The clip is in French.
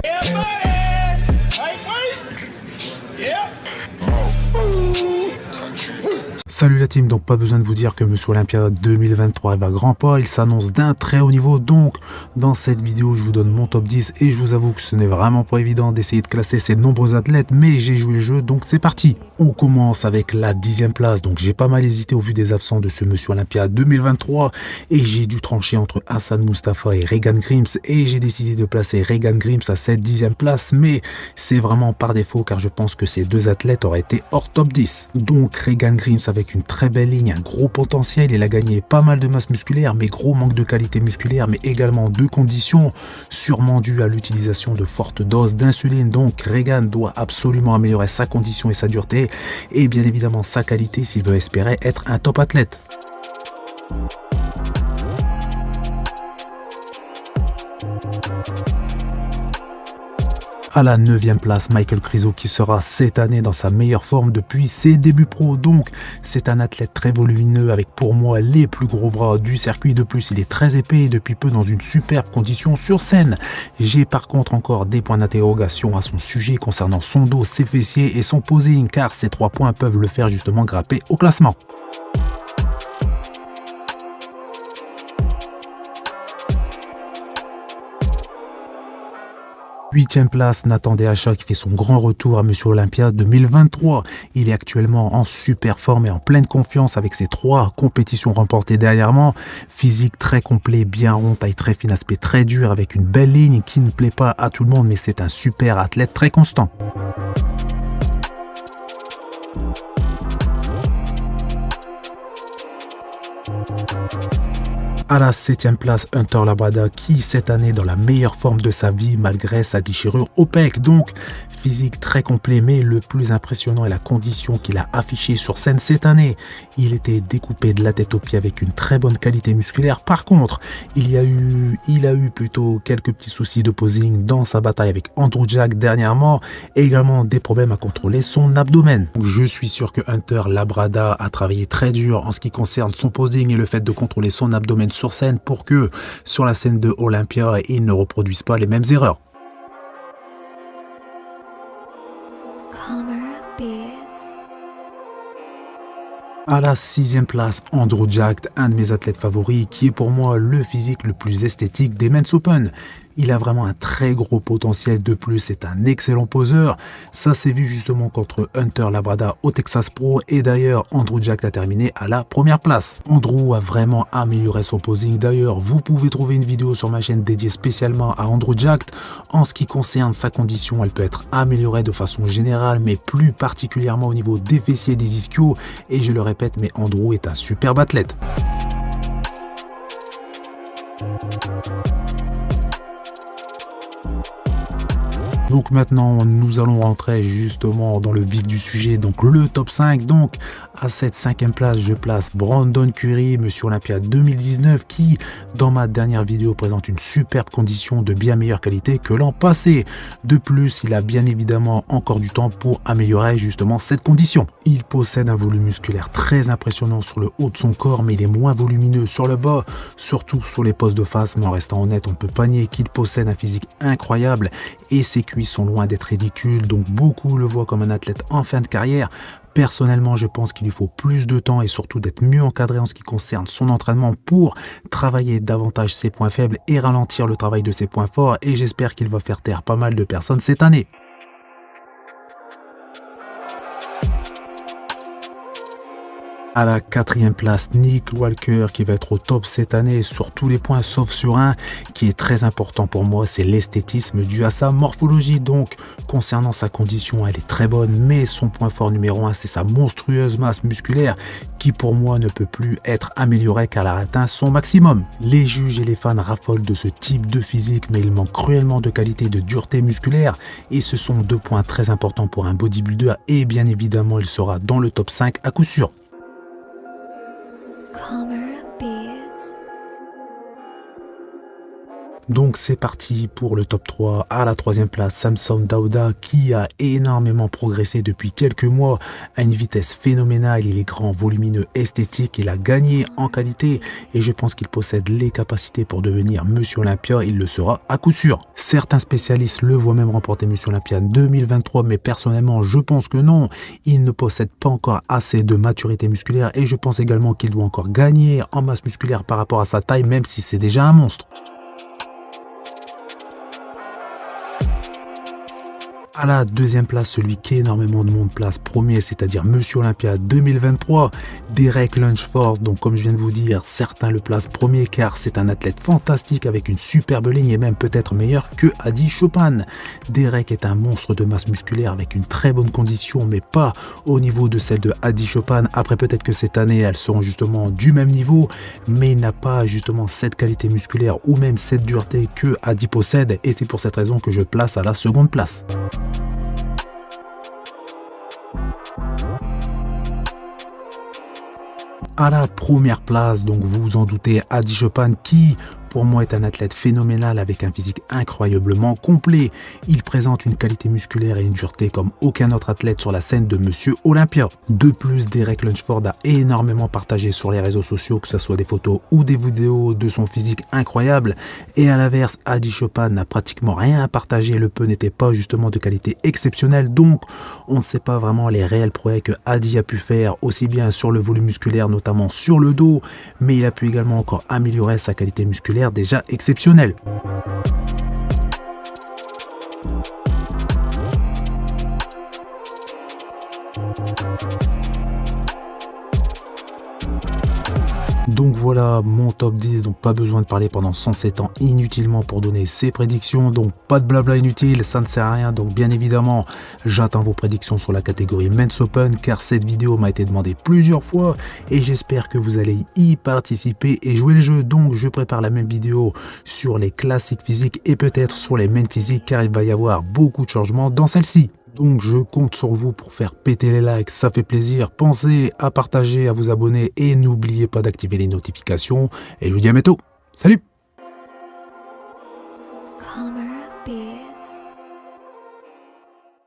Yeah, buddy. Hey, wait. Yeah. Salut la team, donc pas besoin de vous dire que Monsieur Olympia 2023 va grand pas, il s'annonce d'un très haut niveau, donc dans cette vidéo je vous donne mon top 10 et je vous avoue que ce n'est vraiment pas évident d'essayer de classer ces nombreux athlètes, mais j'ai joué le jeu donc c'est parti. On commence avec la 10e place, donc j'ai pas mal hésité au vu des absents de ce Monsieur Olympia 2023 et j'ai dû trancher entre Hassan Moustapha et Regan Grims et j'ai décidé de placer Regan Grims à cette 10e place, mais c'est vraiment par défaut car je pense que ces deux athlètes auraient été hors top 10. Donc Regan Grims avec une très belle ligne, un gros potentiel, il a gagné pas mal de masse musculaire mais gros manque de qualité musculaire mais également de conditions, sûrement dû à l'utilisation de fortes doses d'insuline. Donc Regan doit absolument améliorer sa condition et sa dureté et bien évidemment sa qualité s'il veut espérer être un top athlète. À la 9e place, Michael Krizo qui sera cette année dans sa meilleure forme depuis ses débuts pro. Donc c'est un athlète très volumineux avec pour moi les plus gros bras du circuit. De plus il est très épais et depuis peu dans une superbe condition sur scène. J'ai par contre encore des points d'interrogation à son sujet concernant son dos, ses fessiers et son posing car ces 3 points peuvent le faire justement grimper au classement. Huitième place, Nathan Deacha qui fait son grand retour à Monsieur Olympia 2023. Il est actuellement en super forme et en pleine confiance avec ses 3 compétitions remportées dernièrement. Physique très complet, bien rond, taille très fine, aspect très dur avec une belle ligne qui ne plaît pas à tout le monde mais c'est un super athlète très constant. À la 7e place, Hunter Labrada qui cette année dans la meilleure forme de sa vie malgré sa déchirure au pec. Donc physique très complet mais le plus impressionnant est la condition qu'il a affichée sur scène cette année. Il était découpé de la tête aux pieds avec une très bonne qualité musculaire. Par contre, il a eu plutôt quelques petits soucis de posing dans sa bataille avec Andrew Jack dernièrement et également des problèmes à contrôler son abdomen. Je suis sûr que Hunter Labrada a travaillé très dur en ce qui concerne son posing et le fait de contrôler son abdomen sur scène pour que sur la scène de Olympia il ne reproduise pas les mêmes erreurs. À la 6e place, Andrew Jack, un de mes athlètes favoris, qui est pour moi le physique le plus esthétique des Men's Open. Il a vraiment un très gros potentiel, de plus c'est un excellent poseur. Ça s'est vu justement contre Hunter Labrada au Texas Pro et d'ailleurs Andrew Jack a terminé à la 1re place. Andrew a vraiment amélioré son posing. D'ailleurs vous pouvez trouver une vidéo sur ma chaîne dédiée spécialement à Andrew Jack. En ce qui concerne sa condition, elle peut être améliorée de façon générale mais plus particulièrement au niveau des fessiers et des ischios et je le répète mais Andrew est un superbe athlète. Donc maintenant nous allons rentrer justement dans le vif du sujet, donc le top 5. Donc à cette 5e place je place Brandon Curry, Monsieur Olympia 2019 qui dans ma dernière vidéo présente une superbe condition de bien meilleure qualité que l'an passé. De plus il a bien évidemment encore du temps pour améliorer justement cette condition. Il possède un volume musculaire très impressionnant sur le haut de son corps mais il est moins volumineux sur le bas, surtout sur les postes de face, mais en restant honnête on ne peut pas nier qu'il possède un physique incroyable et ses cuisses sont loin d'être ridicules, donc beaucoup le voient comme un athlète en fin de carrière. Personnellement, je pense qu'il lui faut plus de temps et surtout d'être mieux encadré en ce qui concerne son entraînement pour travailler davantage ses points faibles et ralentir le travail de ses points forts et j'espère qu'il va faire taire pas mal de personnes cette année. À la 4e place, Nick Walker qui va être au top cette année sur tous les points sauf sur un qui est très important pour moi, c'est l'esthétisme dû à sa morphologie. Donc concernant sa condition elle est très bonne mais son point fort numéro 1 c'est sa monstrueuse masse musculaire qui pour moi ne peut plus être améliorée car elle a atteint son maximum. Les juges et les fans raffolent de ce type de physique mais il manque cruellement de qualité et de dureté musculaire et ce sont 2 points très importants pour un bodybuilder et bien évidemment il sera dans le top 5 à coup sûr. Donc c'est parti pour le top 3. À la troisième place, Samson Dauda qui a énormément progressé depuis quelques mois à une vitesse phénoménale. Il est grand, volumineux, esthétique, il a gagné en qualité et je pense qu'il possède les capacités pour devenir Monsieur Olympia. Il le sera à coup sûr. Certains spécialistes le voient même remporter Monsieur Olympia 2023, mais personnellement je pense que non. Il ne possède pas encore assez de maturité musculaire et je pense également qu'il doit encore gagner en masse musculaire par rapport à sa taille, même si c'est déjà un monstre. À la deuxième place, celui qu'énormément de monde place premier, c'est-à-dire Monsieur Olympia 2023, Derek Lunsford. Donc comme je viens de vous dire, certains le placent premier car c'est un athlète fantastique avec une superbe ligne et même peut-être meilleur que Adi Chopin. Derek est un monstre de masse musculaire avec une très bonne condition, mais pas au niveau de celle de Adi Chopin. Après peut-être que cette année, elles seront justement du même niveau, mais il n'a pas justement cette qualité musculaire ou même cette dureté que Adi possède et c'est pour cette raison que je place à la seconde place. À la première place, donc vous vous en doutez, Adi Chopin qui pour moi est un athlète phénoménal avec un physique incroyablement complet. Il présente une qualité musculaire et une dureté comme aucun autre athlète sur la scène de Monsieur Olympia. De plus, Derek Lunsford a énormément partagé sur les réseaux sociaux, que ce soit des photos ou des vidéos de son physique incroyable. Et à l'inverse, Adi Chopin n'a pratiquement rien partagé, le peu n'était pas justement de qualité exceptionnelle. Donc, on ne sait pas vraiment les réels progrès que Adi a pu faire, aussi bien sur le volume musculaire, notamment sur le dos, mais il a pu également encore améliorer sa qualité musculaire déjà exceptionnel. Donc voilà mon top 10, donc pas besoin de parler pendant 107 ans inutilement pour donner ses prédictions, donc pas de blabla inutile, ça ne sert à rien. Donc bien évidemment, j'attends vos prédictions sur la catégorie Men's Open car cette vidéo m'a été demandée plusieurs fois et j'espère que vous allez y participer et jouer le jeu. Donc je prépare la même vidéo sur les classiques physiques et peut-être sur les mains physiques car il va y avoir beaucoup de changements dans celle-ci. Donc je compte sur vous pour faire péter les likes, ça fait plaisir. pensez à partager, à vous abonner et n'oubliez pas d'activer les notifications. Et je vous dis à bientôt. Salut! Calmer Beats.